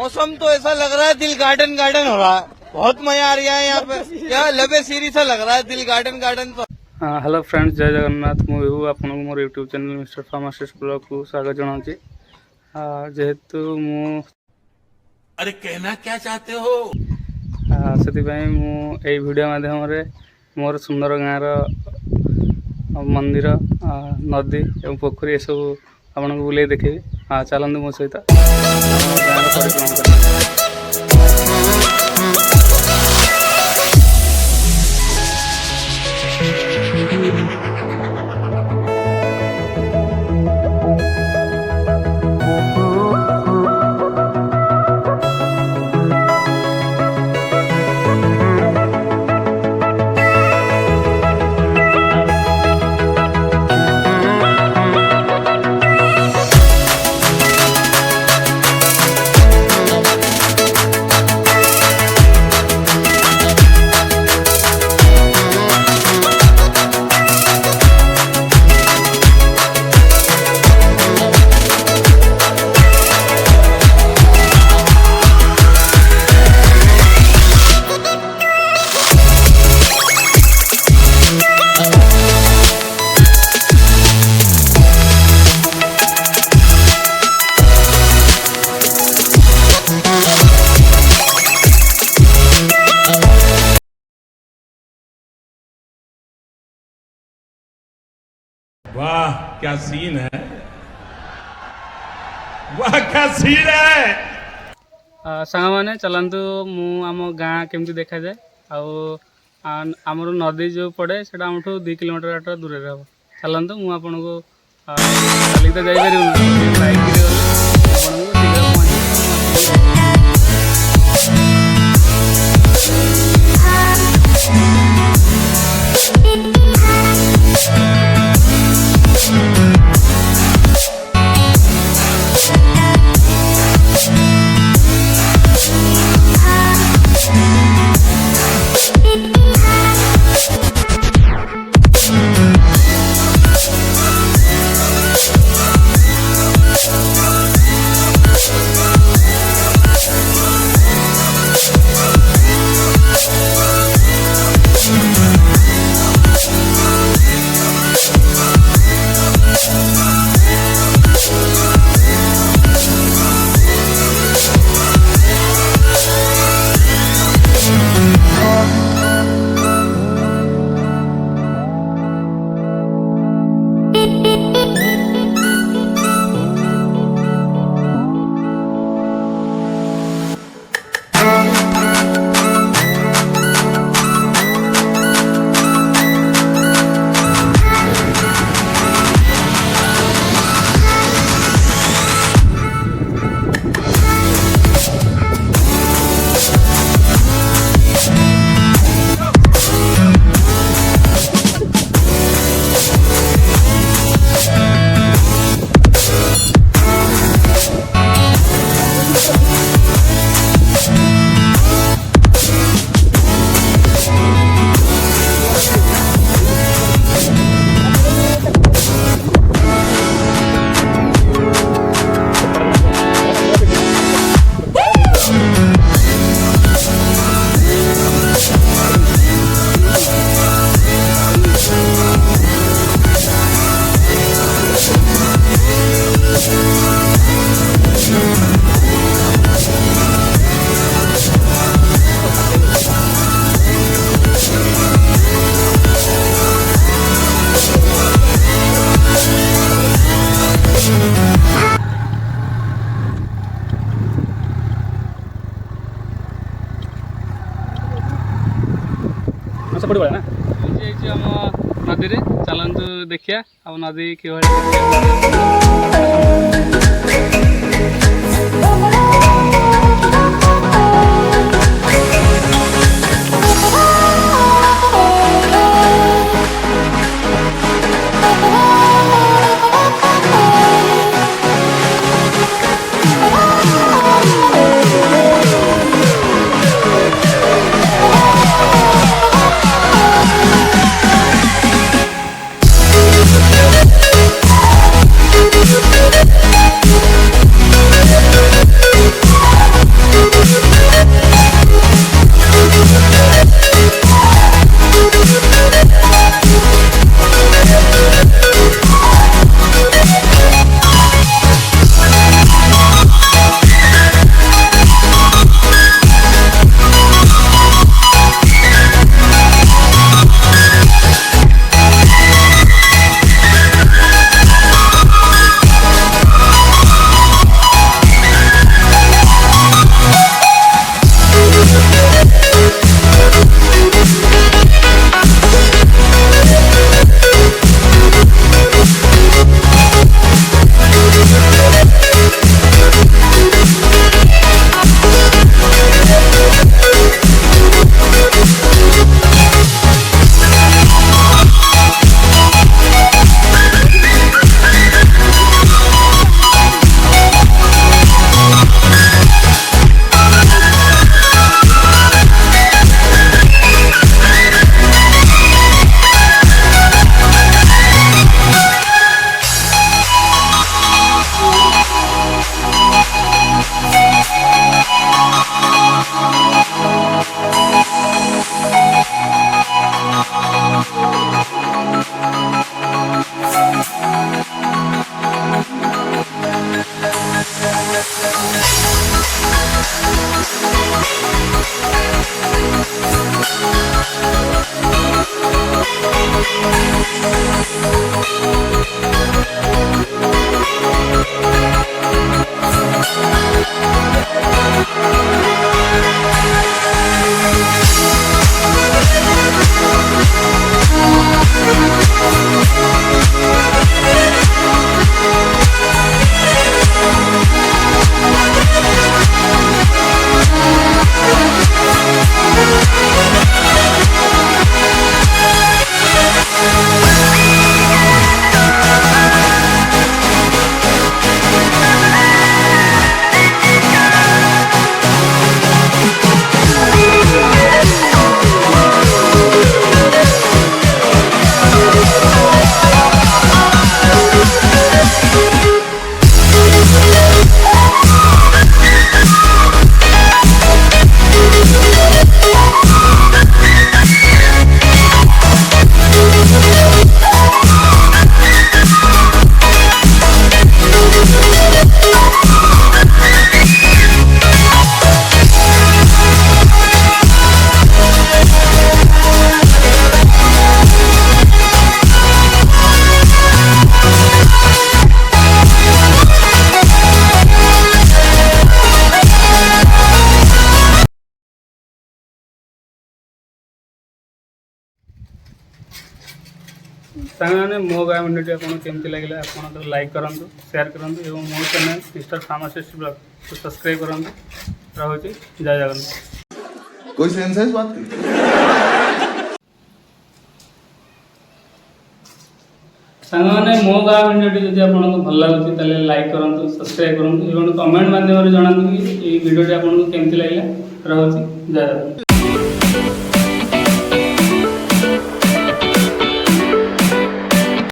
मौसम तो ऐसा लग रहा है दिल गार्डन गार्डन हो रहा है, बहुत मजा आ रहा है यहाँ पे, क्या लबे सीरी सा लग रहा है दिल गार्डन गार्डन। तो हेलो फ्रेंड्स, जय जगन्नाथ। मुझे आपको मोर YouTube channel mister pharmacist blog को स्वागत जनाऊँगी। जेहेतु मु अरे कहना क्या चाहते हो से वीडियो माध्यम मोर सुंदर गाँव मंदिर नदी और पोखरी सब आपको बुले देखेबी। चलते मो सहित गाँव परिक्रमा कर। वाह क्या सीन है, वाह क्या सीन है। सांग मैंने चलतु आम गाँ केमती देखा जाए आमर नदी जो पड़े से 2 किलोमीटर बाट दूर हम। चलतु मुझे चलिक तो जापर बाइक पड़ी ना नदी रे। चलतु देखिया आ नदी कि ସାଙ୍ଗମାନେ ମୋ ଗାଁ ଭିଡ଼ିଓଟି ଆପଣଙ୍କୁ କେମିତି ଲାଗିଲା ଆପଣ ତ ଲାଇକ୍ କରନ୍ତୁ, ସେୟାର କରନ୍ତୁ ଏବଂ ମୋ ଚ୍ୟାନେଲ୍ ମିଷ୍ଟର ଫାର୍ମାସିଷ୍ଟ ବ୍ଲଗ୍କୁ ସବସ୍କ୍ରାଇବ୍ କରନ୍ତୁ। ରହୁଛି, ଜୟ ଜଗନ୍ନାଥ। कोई सेंस है इस बात की? ସାଙ୍ଗମାନେ ମୋ ଗାଁ ଭିଡ଼ିଓଟି ଯଦି ଆପଣଙ୍କୁ ଭଲ ଲାଗୁଛି ତାହେଲେ ଲାଇକ୍ କରନ୍ତୁ, ସବସ୍କ୍ରାଇବ୍ କରନ୍ତୁ ଏବଂ କମେଣ୍ଟ ମାଧ୍ୟମରେ ଜଣାନ୍ତୁ କି ଏହି ଭିଡ଼ିଓଟି ଆପଣଙ୍କୁ କେମିତି ଲାଗିଲା। ରହୁଛି, ଜୟ ଜଗନ୍ନାଥ।